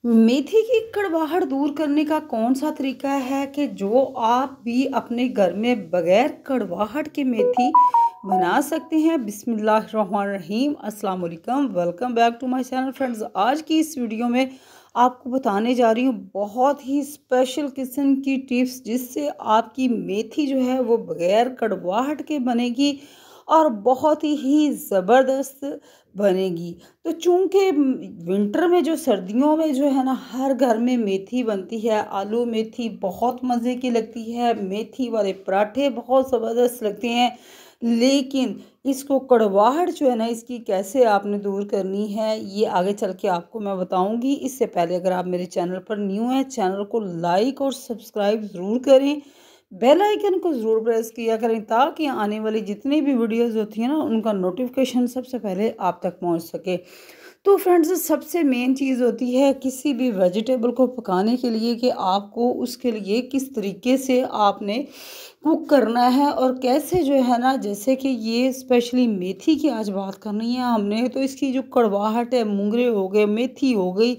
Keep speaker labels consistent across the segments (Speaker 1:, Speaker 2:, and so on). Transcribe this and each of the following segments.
Speaker 1: मेथी की कड़वाहट दूर करने का कौन सा तरीका है कि जो आप भी अपने घर में बगैर कड़वाहट के मेथी बना सकते हैं। बिस्मिल्लाहिर्रहमानिर्रहीम, अस्सलाम वालेकुम, welcome back to my channel friends. आज की इस वीडियो में आपको बताने जा रही हूँ बहुत ही स्पेशल किस्म की टिप्स जिससे आपकी मेथी जो है वो बगैर कड़वाहट के बनेगी और बहुत ही ज़बरदस्त बनेगी। तो चूँकि विंटर में जो सर्दियों में जो है ना हर घर में मेथी बनती है, आलू मेथी बहुत मज़े की लगती है, मेथी वाले पराठे बहुत ज़बरदस्त लगते हैं। लेकिन इसको कड़वाहट जो है ना इसकी कैसे आपने दूर करनी है ये आगे चल के आपको मैं बताऊंगी। इससे पहले अगर आप मेरे चैनल पर न्यू हैं, चैनल को लाइक और सब्सक्राइब ज़रूर करें, बेल आइकन को ज़रूर प्रेस किया करें ताकि आने वाली जितनी भी वीडियोस होती हैं ना उनका नोटिफिकेशन सबसे पहले आप तक पहुंच सके। तो फ्रेंड्स, सबसे मेन चीज़ होती है किसी भी वेजिटेबल को पकाने के लिए कि आपको उसके लिए किस तरीके से आपने कुक करना है और कैसे जो है ना, जैसे कि ये स्पेशली मेथी की आज बात करनी है हमने, तो इसकी जो कड़वाहट है, मूंगरे हो गए, मेथी हो गई,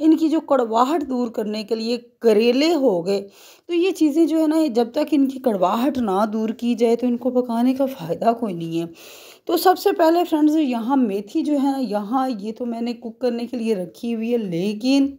Speaker 1: इनकी जो कड़वाहट दूर करने के लिए करेले हो गए, तो ये चीज़ें जो है ना जब तक इनकी कड़वाहट ना दूर की जाए तो इनको पकाने का फ़ायदा कोई नहीं है। तो सबसे पहले फ्रेंड्स, यहाँ मेथी जो है ना, यहाँ ये तो मैंने कुक करने के लिए रखी हुई है, लेकिन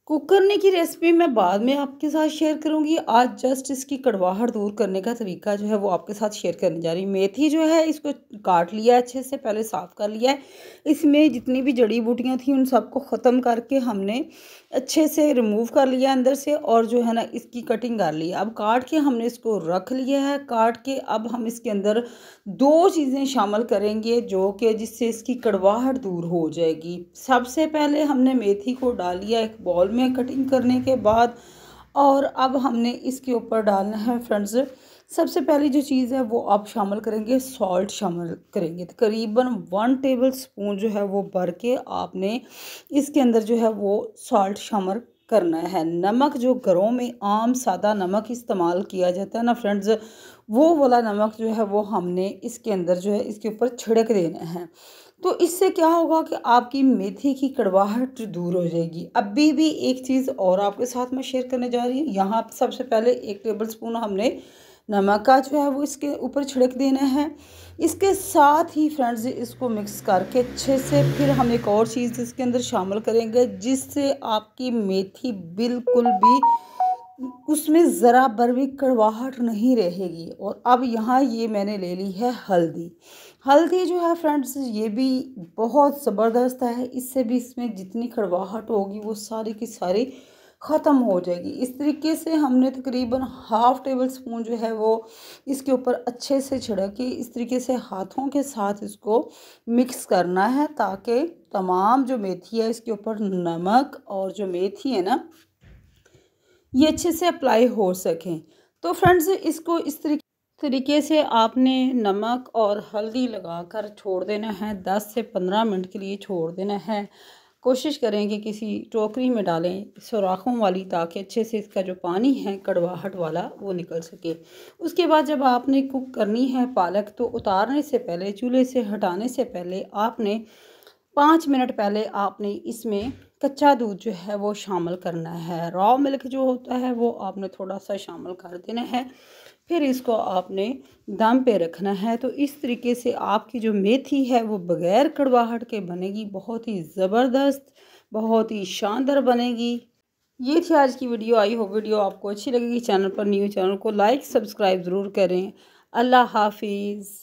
Speaker 1: कुक करने की रेसिपी मैं बाद में आपके साथ शेयर करूंगी। आज जस्ट इसकी कड़वाहट दूर करने का तरीका जो है वो आपके साथ शेयर करने जा रही हूँ। मेथी जो है इसको काट लिया है, अच्छे से पहले साफ़ कर लिया है। इसमें जितनी भी जड़ी बूटियाँ थी उन सबको ख़त्म करके हमने अच्छे से रिमूव कर लिया अंदर से, और जो है ना इसकी कटिंग कर ली। अब काट के हमने इसको रख लिया है। काट के अब हम इसके अंदर दो चीज़ें शामिल करेंगे जो कि जिससे इसकी कड़वाहट दूर हो जाएगी। सबसे पहले हमने मेथी को डाल लिया एक बॉल में कटिंग करने के बाद, और अब हमने इसके ऊपर डालना है फ्रेंड्स, सबसे पहली जो चीज़ है वो आप शामिल करेंगे, सॉल्ट शामिल करेंगे। तकरीबन 1 टेबल स्पून जो है वो भर के आपने इसके अंदर जो है वो सॉल्ट शामिल करना है। नमक जो घरों में आम सादा नमक इस्तेमाल किया जाता है ना फ्रेंड्स, वो वाला नमक जो है वो हमने इसके अंदर जो है इसके ऊपर छिड़क देना है। तो इससे क्या होगा कि आपकी मेथी की कड़वाहट दूर हो जाएगी। अभी भी एक चीज़ और आपके साथ मैं शेयर करने जा रही हूँ। यहाँ सबसे पहले 1 टेबल स्पून हमने नमक का जो है वो इसके ऊपर छिड़क देना है। इसके साथ ही फ्रेंड्स इसको मिक्स करके अच्छे से फिर हम एक और चीज़ इसके अंदर शामिल करेंगे जिससे आपकी मेथी बिल्कुल भी उसमें ज़रा भर भी कड़वाहट नहीं रहेगी। और अब यहाँ ये मैंने ले ली है हल्दी। हल्दी जो है फ्रेंड्स ये भी बहुत ज़बरदस्त है, इससे भी इसमें जितनी कड़वाहट होगी वो सारी की सारी ख़त्म हो जाएगी। इस तरीके से हमने तकरीबन 1/2 टेबल स्पून जो है वो इसके ऊपर अच्छे से छिड़क के इस तरीके से हाथों के साथ इसको मिक्स करना है ताकि तमाम जो मेथी है इसके ऊपर नमक और जो मेथी है ना ये अच्छे से अप्लाई हो सकें। तो फ्रेंड्स, इसको इस तरीके से आपने नमक और हल्दी लगाकर छोड़ देना है, 10 से 15 मिनट के लिए छोड़ देना है। कोशिश करें कि किसी टोकरी में डालें सुराखों वाली, ताकि अच्छे से इसका जो पानी है कड़वाहट वाला वो निकल सके। उसके बाद जब आपने कुक करनी है पालक, तो उतारने से पहले, चूल्हे से हटाने से पहले आपने 5 मिनट पहले आपने इसमें कच्चा दूध जो है वो शामिल करना है। रॉ मिल्क जो होता है वो आपने थोड़ा सा शामिल कर देना है। फिर इसको आपने दम पे रखना है। तो इस तरीके से आपकी जो मेथी है वो बग़ैर कड़वाहट के बनेगी, बहुत ही ज़बरदस्त, बहुत ही शानदार बनेगी। ये थी आज की वीडियो। आई होप वीडियो आपको अच्छी लगेगी। चैनल पर न्यू, चैनल को लाइक सब्सक्राइब ज़रूर करें। अल्लाह हाफिज़।